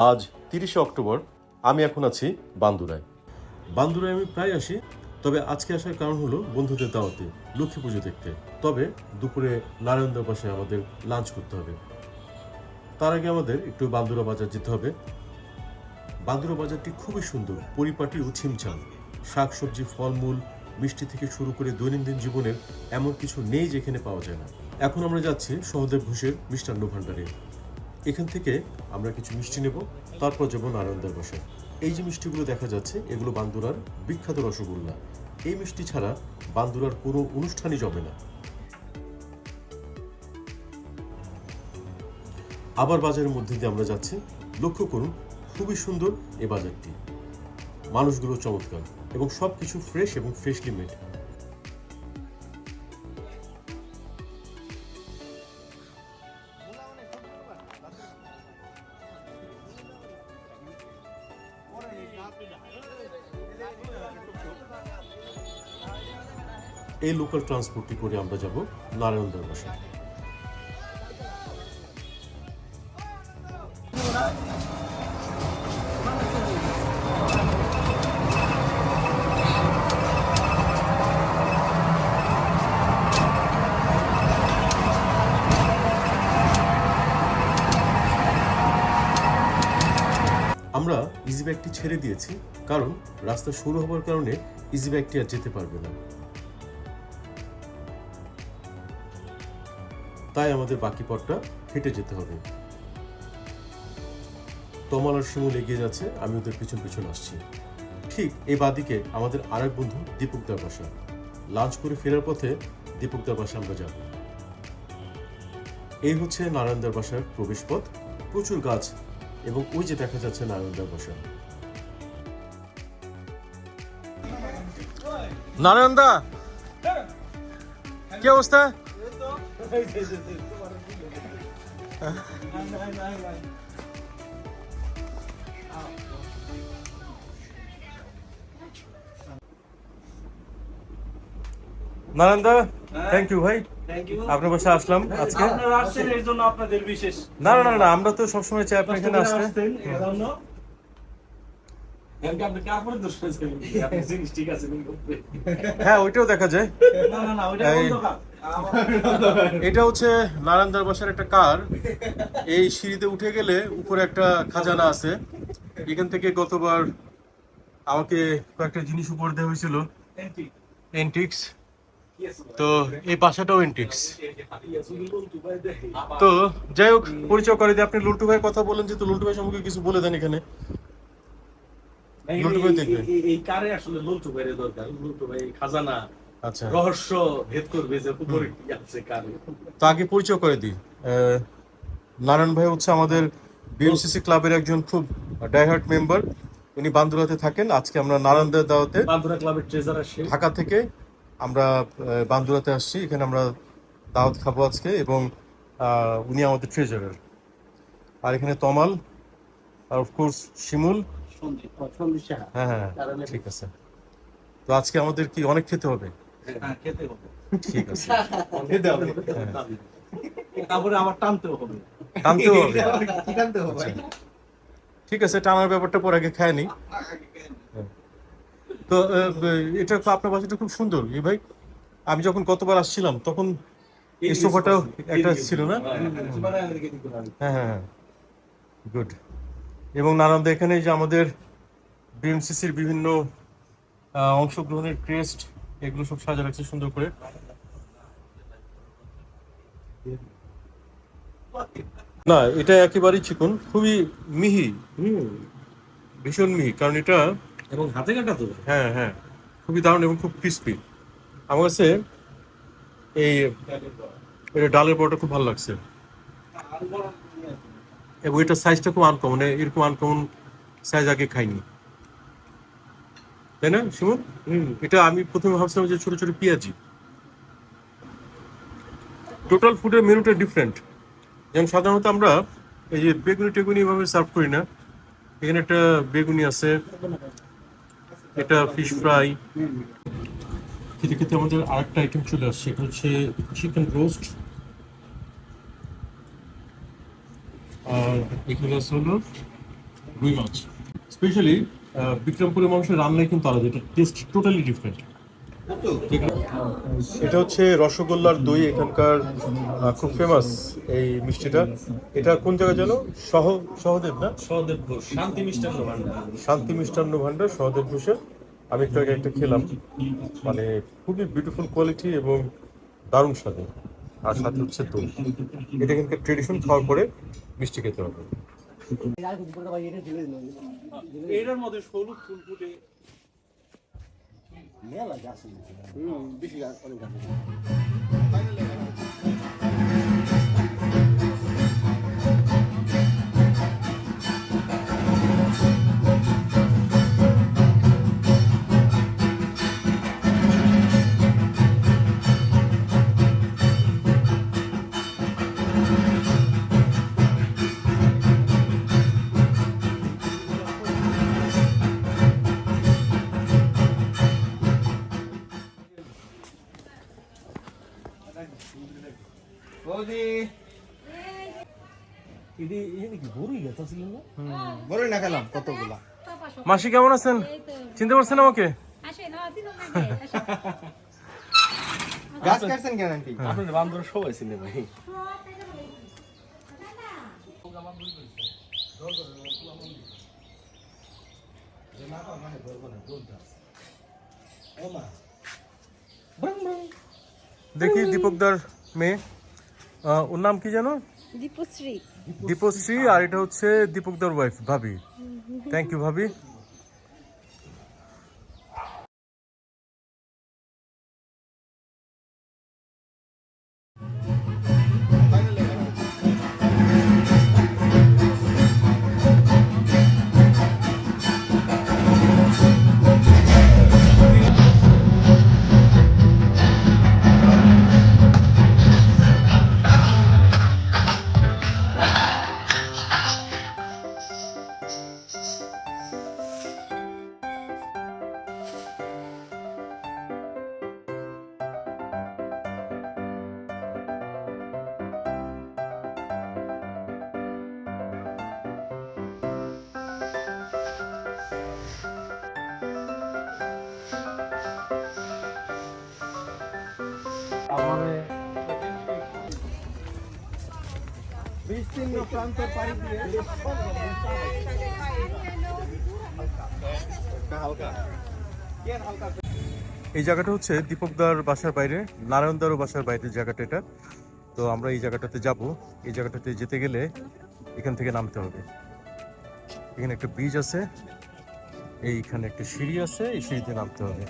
আজ 30শে অক্টোবর। আমি এখন আছি বান্দুরায়। বান্দুরায় আমি প্রায় আসি, তবে আজকে আসার কারণ হলো বন্ধুদের দাওয়াতে লক্ষ্মী পুজো দেখতে। তবে দুপুরে নারায়ণদার পাশে আমাদের লাঞ্চ করতে হবে। তার আগে আমাদের একটু বান্দুরা বাজার যেতে হবে। বান্দুরা বাজারটি খুবই সুন্দর, পরিপাটি ও ছিমছাম। শাকসবজি, ফলমূল, মিষ্টি থেকে শুরু করে দৈনন্দিন জীবনের এমন কিছু নেই যেখানে পাওয়া যায় না। এখন আমরা যাচ্ছি সহদেব ঘোষের মিষ্টান্ন ভাণ্ডারে। এখান থেকে আমরা কিছু মিষ্টি নেব, তারপর যাব নারায়ণদার বাসায়। এই যে মিষ্টিগুলো দেখা যাচ্ছে, এগুলো বান্দুরার বিখ্যাত রসগোল্লা। এই মিষ্টি ছাড়া বান্দুরার কোনো অনুষ্ঠানই জমে না। আবার বাজারের মধ্যে দিয়ে আমরা যাচ্ছি। লক্ষ্য করুন, খুবই সুন্দর এই বাজারটি। মানুষগুলো চমৎকার এবং সব কিছু ফ্রেশ এবং ফ্রেশলি মেড। এই লোকাল ট্রান্সপোর্টটি করে আমরা যাব নারায়ণদার বাসায়। আমরা ইজি ব্যাগটি ছেড়ে দিয়েছি, কারণ রাস্তা শুরু হওয়ার কারণে ইজি ব্যাগটি আর যেতে পারবে না। তাই আমাদের বাকি পথটা হেঁটে যেতে হবে। তমাল আর শিমুল এগিয়ে যাচ্ছে, আমি ওদের পিছন পিছন আসছি। ঠিক এই বাদিকে আমাদের আরেক বন্ধু দীপকদার বাসা। লাঞ্চ করে ফেরার পথে দীপকদার বাসা আমরা যাব। এই হচ্ছে নারায়ণদার বাসার প্রবেশ পথ। প্রচুর গাছ এবং ওই যে দেখা যাচ্ছে নারায়ণদার বাসা। নারায়ণদা, কি অবস্থা? নারায়ণদা, থ্যাংক ইউ ভাই, আপনার বাসায় আসলাম আজকে। আপনারা আসছেন এর জন্য আপনাদের বিশেষ। না না না, আমরা তো সবসময় চাই আপনি এখানে আসতে। হ্যাঁ, ওইটাও দেখা যায়। এটা হচ্ছে নারায়ণদার বাসার একটা কার। এই সিঁড়িতে উঠে গেলে উপরে একটা খাজানা আছে। এখান থেকে গতবার আমাকে কয়েকটা জিনিস উপর দেওয়া হয়েছিল, এন্টিক্স। তো এই বাসাটাও এন্টিক্স। তো যাই হোক, পরিচয় করে দিই। আপনি লুল্টু ভাইয়ের কথা বলেন, যে তো লুল্টু ভাই সম্পর্কে কিছু বলে দেন এখানে। লুল্টু ভাই দেখবেন। এই কারে আসলে লুল্টু ভাইয়ের দরকার। লুল্টু ভাই খাজানা, আচ্ছা, রহস্য ভেদ করবে যে উপরে কি আছে কারে। তো আগে পরিচয় করে দিই। নারায়ণ ভাই হচ্ছে আমাদের বিএমসিসি ক্লাবের একজন খুব ডাইহার্ট মেম্বার। উনি বান্দুরাতে থাকেন। আজকে আমরা নারায়ণদের দাওয়াতে বান্দুরা ক্লাবের ট্রেজারার সে। ঢাকা থেকে আমরা বান্দুরাতে আসছি। এখানে আমরা দাওয়াত খাবো আজকে, এবং উনি আমাদের ট্রেজারার। আর এখানে তমাল, আর অফকোর্স শিমুল। হ্যাঁ হ্যাঁ, ঠিক আছে। তো আজকে আমাদের কি অনেক খেতে হবে? খেতে হবে। ঠিক আছে, খেতে হবে। তারপরে আবার টানতেও হবে। টানতেও হবে। কি টানতে হবে? ঠিক আছে, টানার ব্যাপারটা পরে আগে খায় নি। তো এটা আপনার বাসাটা খুব সুন্দর এই ভাই। আমি যখন কতবার আসছিলাম তখন এই সোফাটাও একটা ছিল না? হ্যাঁ হ্যাঁ হ্যাঁ, গুড। এবং নারায়ণদা এখানে যে আমাদের বিএমসিসির বিভিন্ন অংশগ্রহণের ক্রেস্ট, এগুলো সব সাজা রাখছে সুন্দর করে। না, এটা একেবারেই চিকন, খুবই মিহি। ভীষণ মিহি, কারণ এটা এবং হাতে কাটা তো। হ্যাঁ হ্যাঁ, খুবই দারুণ এবং খুব ক্রিস্পি। আমার কাছে এই এটা ডালের বড়াটা খুব ভালো লাগছে, এবং এটার সাইজটা খুব আনকমন। এরকম আনকমন সাইজ আগে খাইনি, তাই না শিমুল? এটা আমি প্রথমে ভাবছিলাম যে ছোট ছোট পেঁয়াজি। টোটাল ফুডের মেনুটা ডিফারেন্ট। যেমন সাধারণত আমরা এই যে বেগুনি টেগুনি এভাবে সার্ভ করি না। এখানে একটা বেগুনি আছে, এটা ফিশ ফ্রাই। খেতে খেতে আমাদের আরেকটা আইটেম চলে আসছে, এটা হচ্ছে চিকেন রোস্ট। আর এখানে আছে হলো রুই মাছ স্পেশালি বিক্রমপুরের মানুষের রান্নায় কিন্তু আলাদা, এটা টেস্ট টোটালি ডিফারেন্ট। এটা হচ্ছে রসগোল্লার দই, এখানকার খুব ফেমাস এই মিষ্টিটা। এটা কোন জায়গায় যেন সহদেব না, সহদেব ঘোষ শান্তি মিষ্টান্ন ভান্ডার। শান্তি মিষ্টান্ন ভান্ডার সহদেব ঘোষের। আমি একটু আগে একটা খেলাম, মানে খুবই বিউটিফুল কোয়ালিটি এবং দারুণ স্বাদে, আর সাথে হচ্ছে দই। এটা এখানকার ট্রেডিশন, খাওয়ার পরে মিষ্টি খেতে হবে। এটার মধ্যে সরু ফুল ফুটে মেলা গাছ বেশি গাছ, অনেক গাছ। বড়ই না খেলাম কতগুলা। মাসি কেমন আছেন? চিনতে পারছেন আমাকে? গাছ কাটছেন কেন আন্টি? আপনার বান্ধব সবাই ছিল ভাই। দেখি দীপকদার মেয়ে, ওর নাম কি জানো? দীপশ্রী। দীপশ্রী, আর এটা হচ্ছে দীপকদার ওয়াইফ ভাবি। থ্যাংক ইউ ভাবি। বিস্তীর্ণ প্রান্ত পাড়ি দিয়ে হালকা এই জায়গাটা হচ্ছে দীপকদার বাসার বাইরে, নারায়ণদারও বাসার বাইরে জায়গাটা এটা। তো আমরা এই জায়গাটাতে যাব। এই জায়গাটাতে যেতে গেলে এখান থেকে নামতে হবে। এখানে একটা ব্রিজ আছে, এইখানে একটা সিঁড়ি আছে, এই সিঁড়িতে নামতে হবে।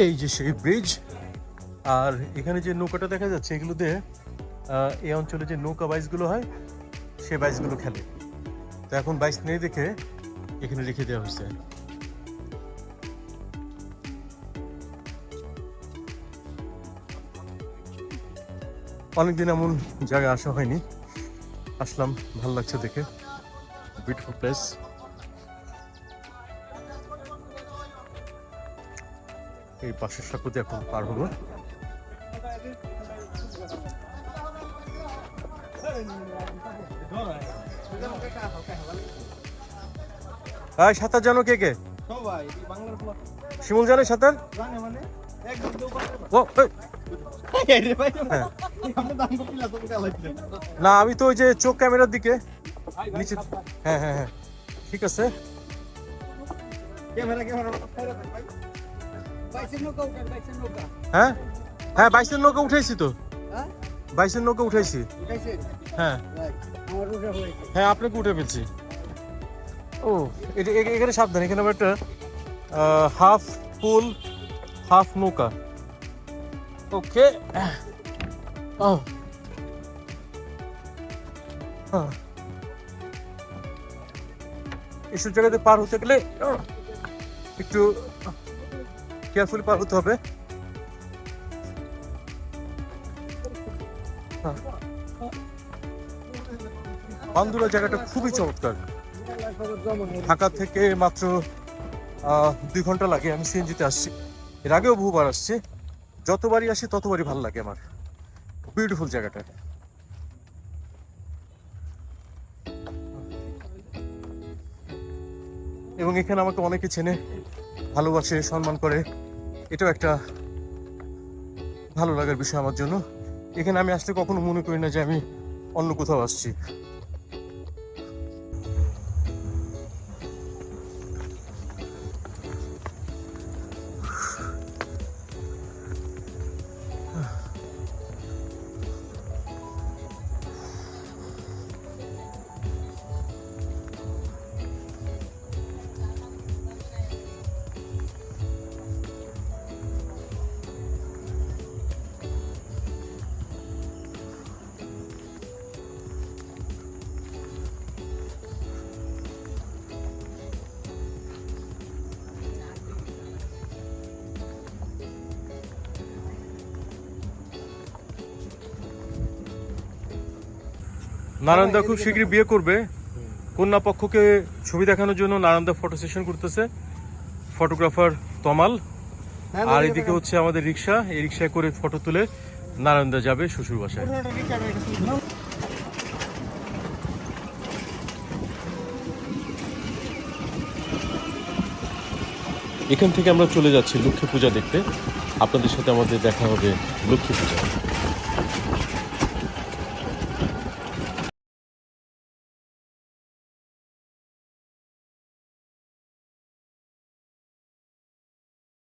এই যে সেই ব্রিজ, আর এখানে যে নৌকাটা দেখা যাচ্ছে, এগুলোতে এই অঞ্চলে যে নৌকা বাইচগুলো হয় সে বাইচগুলো খেলে। তো এখন বাইচ নেই দেখে এখানে রেখে দেওয়া হয়েছে। অনেকদিন এমন জায়গায় আসা হয়নি, আসলাম, ভালো লাগছে দেখে, বিউটিফুল প্লেস। এই পাশের সাঁকুতে এখন পার হবো। সাঁতার জানো কে কে? সবাই বাংলার পোলা শিমুল জানে সাঁতার? জানে মানে একদম তো ও এই, রে ভাই হ্যাঁ। আমরা দাম কপিলা তো কালাইছে না, আমি তো ওই যে চোখ ক্যামেরার দিকে নিচে। হ্যাঁ হ্যাঁ হ্যাঁ, ঠিক আছে। ক্যামেরা ভাই হ্যাঁ হ্যাঁ, বাইশের নৌকা উঠাইছি তো, হ্যাঁ বাইশের নৌকা উঠাইছি। উঠাইছে হ্যাঁ আমার উঠা হয়েছে হ্যাঁ, আপনাকে উঠে ফেলছি। ও এখানে সাবধান, এখানে আবার একটা হাফ ফুল হাফ নৌকা। ওকে, এসব জায়গাতে পার হতে গেলে একটু কেয়ারফুলি পার হতে হবে। বান্দুরা জায়গাটা খুবই চমৎকার। ঢাকা থেকে মাত্র 2 ঘন্টা লাগে। আমি সিএনজিতে আসছি, এর আগেও বহুবার আসছি। যতবারই আসি ততবারই ভালো লাগে আমার। বিউটিফুল জায়গাটা। এবং এখানে আমাকে অনেকে চেনে, ভালোবাসে, সম্মান করে। এটাও একটা ভালো লাগার বিষয় আমার জন্য। এখানে আমি আসলে কখনো মনে করি না যে আমি অন্য কোথাও আসছি। নারায়ণদা খুব শীঘ্রই বিয়ে করবে। কন্যা পক্ষকে ছবি দেখানোর জন্য নারায়ণদা ফটো সেশন করতেছে, ফটোগ্রাফার তমাল। আর এদিকে হচ্ছে আমাদের রিক্সা, এই রিক্সায় করে ফটো তুলে নারায়ণদা যাবে শ্বশুর বাসায়। এখান থেকে আমরা চলে যাচ্ছি লক্ষ্মী পূজা দেখতে। আপনাদের সাথে আমাদের দেখা হবে লক্ষ্মী পূজা।